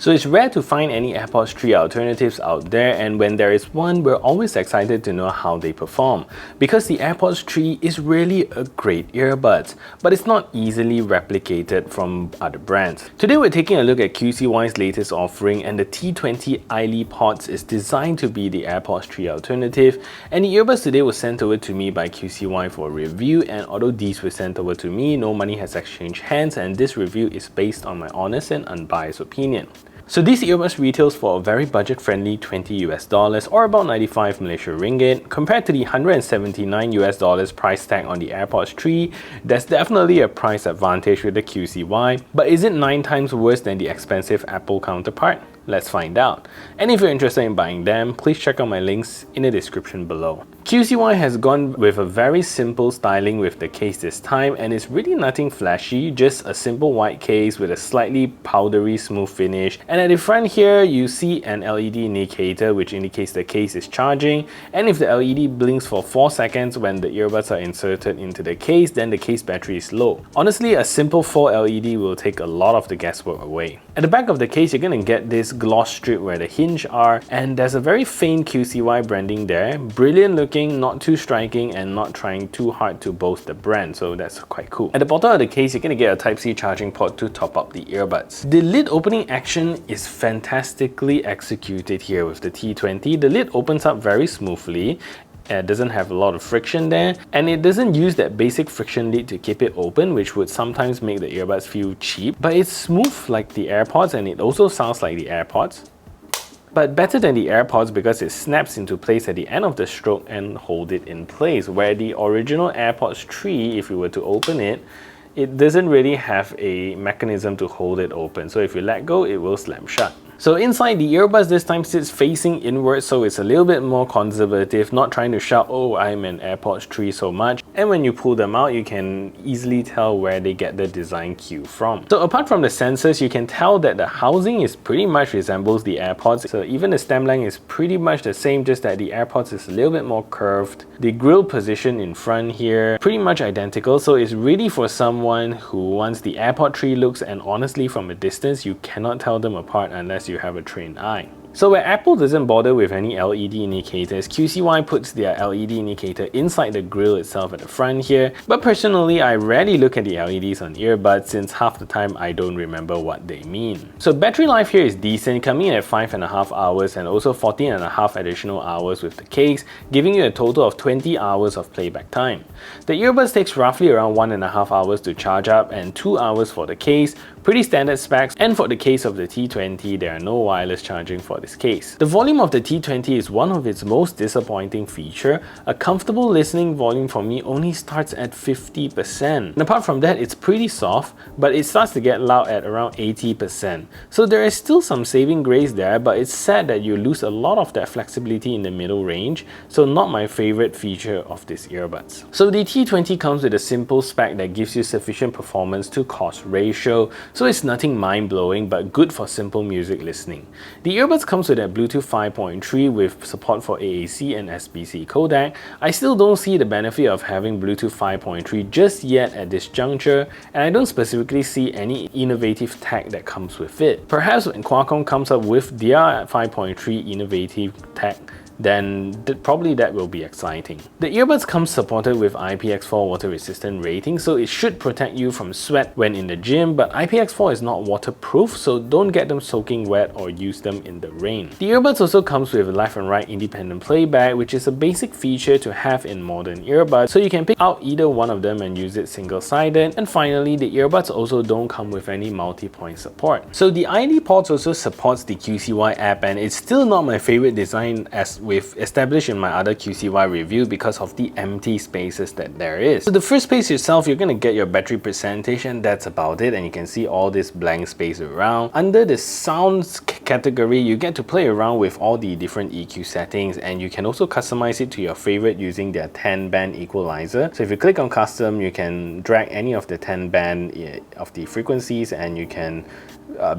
So it's rare to find any AirPods 3 alternatives out there, and when there is one, we're always excited to know how they perform. Because the AirPods 3 is really a great earbuds, but it's not easily replicated from other brands. Today we're taking a look at QCY's latest offering, and the T20 Ailypods is designed to be the AirPods 3 alternative, and the earbuds today was sent over to me by QCY for a review, and although these were sent over to me, no money has exchanged hands, and this review is based on my honest and unbiased opinion. So these earbuds retails for a very budget-friendly $20 or about 95 Malaysia ringgit. Compared to the $179 price tag on the AirPods 3, there's definitely a price advantage with the QCY, but is it 9 times worse than the expensive Apple counterpart? Let's find out. And if you're interested in buying them, please check out my links in the description below. QCY has gone with a very simple styling with the case this time, and it's really nothing flashy, just a simple white case with a slightly powdery smooth finish. And at the front here, you see an LED indicator which indicates the case is charging, and if the LED blinks for 4 seconds when the earbuds are inserted into the case, then the case battery is low. Honestly, a simple 4 LED will take a lot of the guesswork away. At the back of the case, you're gonna get this gloss strip where the hinge are, and there's a very faint QCY branding there. Brilliant looking, not too striking, and not trying too hard to boast the brand, so that's quite cool. At the bottom of the case, you're gonna get a Type-C charging port to top up the earbuds. The lid opening action is fantastically executed here with the T20. The lid opens up very smoothly. It doesn't have a lot of friction there, and it doesn't use that basic friction lead to keep it open, which would sometimes make the earbuds feel cheap, but it's smooth like the AirPods, and it also sounds like the AirPods. But better than the AirPods because it snaps into place at the end of the stroke and hold it in place, where the original AirPods 3, if you were to open it, it doesn't really have a mechanism to hold it open, so if you let go, it will slam shut. So inside, the earbuds this time sits facing inward, so it's a little bit more conservative, not trying to shout, oh, I'm an AirPods 3 so much. And when you pull them out, you can easily tell where they get the design cue from. So apart from the sensors, you can tell that the housing is pretty much resembles the AirPods. So even the stem length is pretty much the same, just that the AirPods is a little bit more curved. The grill position in front here, pretty much identical. So it's really for someone who wants the AirPod 3 looks, and honestly from a distance, you cannot tell them apart unless you have a trained eye. So where Apple doesn't bother with any LED indicators, QCY puts their LED indicator inside the grille itself at the front here. But personally, I rarely look at the LEDs on earbuds since half the time I don't remember what they mean. So battery life here is decent, coming in at 5.5 hours and also 14.5 additional hours with the case, giving you a total of 20 hours of playback time. The earbuds takes roughly around 1.5 hours to charge up and 2 hours for the case. Pretty standard specs, and for the case of the T20, there are no wireless charging for this case. The volume of the T20 is one of its most disappointing feature. A comfortable listening volume for me only starts at 50%. And apart from that, it's pretty soft, but it starts to get loud at around 80%. So there is still some saving grace there, but it's sad that you lose a lot of that flexibility in the middle range, so not my favorite feature of this earbuds. So the T20 comes with a simple spec that gives you sufficient performance to cost ratio, so it's nothing mind-blowing but good for simple music listening. The earbuds comes with a Bluetooth 5.3 with support for AAC and SBC codec. I still don't see the benefit of having Bluetooth 5.3 just yet at this juncture, and I don't specifically see any innovative tech that comes with it. Perhaps when Qualcomm comes up with their 5.3 innovative tech, then probably that will be exciting. The earbuds come supported with IPX4 water resistant rating, so it should protect you from sweat when in the gym, but IPX4 is not waterproof, so don't get them soaking wet or use them in the rain. The earbuds also comes with left and right independent playback, which is a basic feature to have in modern earbuds, so you can pick out either one of them and use it single-sided. And finally, the earbuds also don't come with any multi-point support. So the Ailypods also supports the QCY app, and it's still not my favorite design as we've established in my other QCY review because of the empty spaces that there is. So the first space itself, you're going to get your battery percentage, and that's about it, and you can see all this blank space around. Under the sounds category, you get to play around with all the different EQ settings, and you can also customize it to your favorite using their 10-band equalizer. So if you click on custom, you can drag any of the 10 band of the frequencies, and you can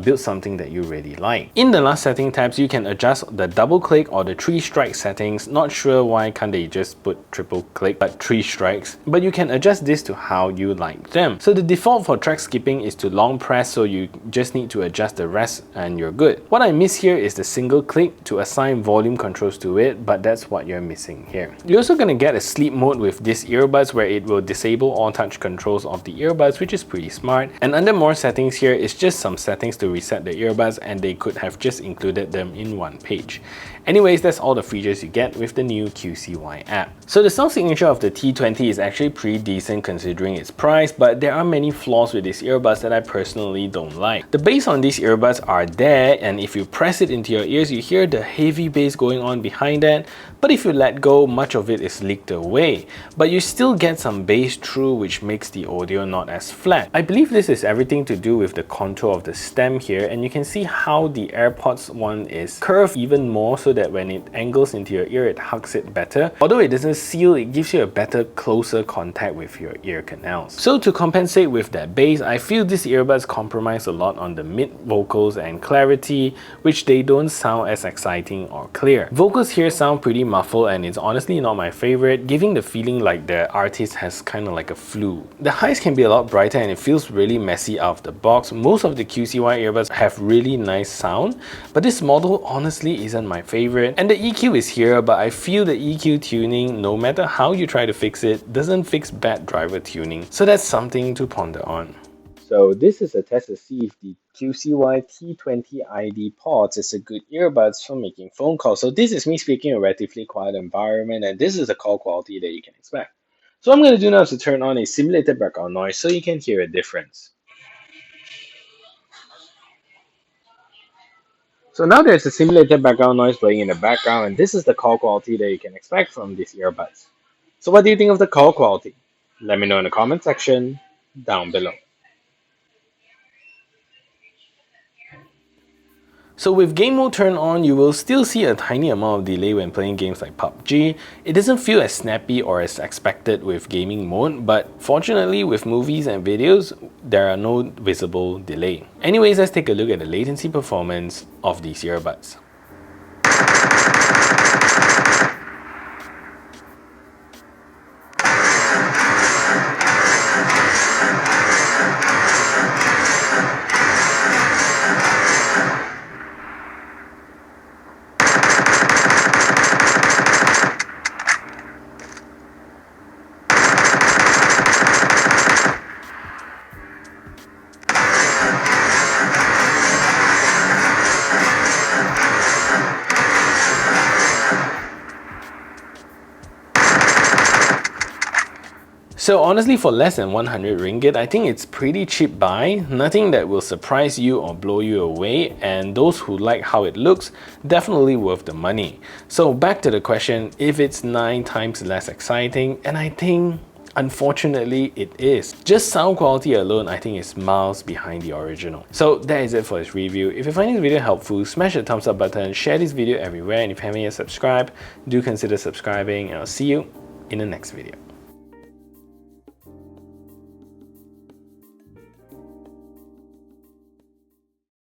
build something that you really like. In the last setting tabs, you can adjust the double click or the 3-strike settings. Not sure why can't they just put triple click but 3 strikes, but you can adjust this to how you like them. So the default for track skipping is to long press, so you just need to adjust the rest and you're good. What I miss here is the single click to assign volume controls to it, but that's what you're missing here. You're also going to get a sleep mode with this earbuds where it will disable all touch controls of the earbuds, which is pretty smart. And under more settings here is just some settings to reset the earbuds, and they could have just included them in one page. Anyways, that's all the features you get with the new QCY app. So the sound signature of the T20 is actually pretty decent considering its price, but there are many flaws with these earbuds that I personally don't like. The bass on these earbuds are there, and if you press it into your ears, you hear the heavy bass going on behind that, but if you let go, much of it is leaked away. But you still get some bass through, which makes the audio not as flat. I believe this is everything to do with the contour of the stem here, and you can see how the AirPods one is curved even more so that when it angles into your ear, it hugs it better. Although it doesn't seal, it gives you a better, closer contact with your ear canals. So to compensate with that bass, I feel these earbuds compromise a lot on the mid vocals and clarity, which they don't sound as exciting or clear. Vocals here sound pretty muffled, and it's honestly not my favorite, giving the feeling like the artist has kind of like a flu. The highs can be a lot brighter and it feels really messy out of the box. Most of the QCY earbuds have really nice sound, but this model honestly isn't my favorite. And the EQ is here, but I feel the EQ tuning, no matter how you try to fix it, doesn't fix bad driver tuning. So that's something to ponder on. So this is a test to see if the QCY T20 Ailypods is a good earbuds for making phone calls. So this is me speaking in a relatively quiet environment, and this is the call quality that you can expect. So what I'm going to do now is to turn on a simulated background noise so you can hear a difference. So now there's a simulated background noise playing in the background, and this is the call quality that you can expect from these earbuds. So what do you think of the call quality? Let me know in the comment section down below. So with game mode turned on, you will still see a tiny amount of delay when playing games like PUBG. It doesn't feel as snappy or as expected with gaming mode, but fortunately with movies and videos, there are no visible delay. Anyways, let's take a look at the latency performance of these earbuds. So honestly, for less than 100 ringgit, I think it's pretty cheap buy, nothing that will surprise you or blow you away, and those who like how it looks, definitely worth the money. So back to the question, if it's 9 times less exciting, and I think unfortunately it is. Just sound quality alone, I think is miles behind the original. So that is it for this review. If you find this video helpful, smash the thumbs up button, share this video everywhere, and if you haven't yet subscribed, do consider subscribing, and I'll see you in the next video.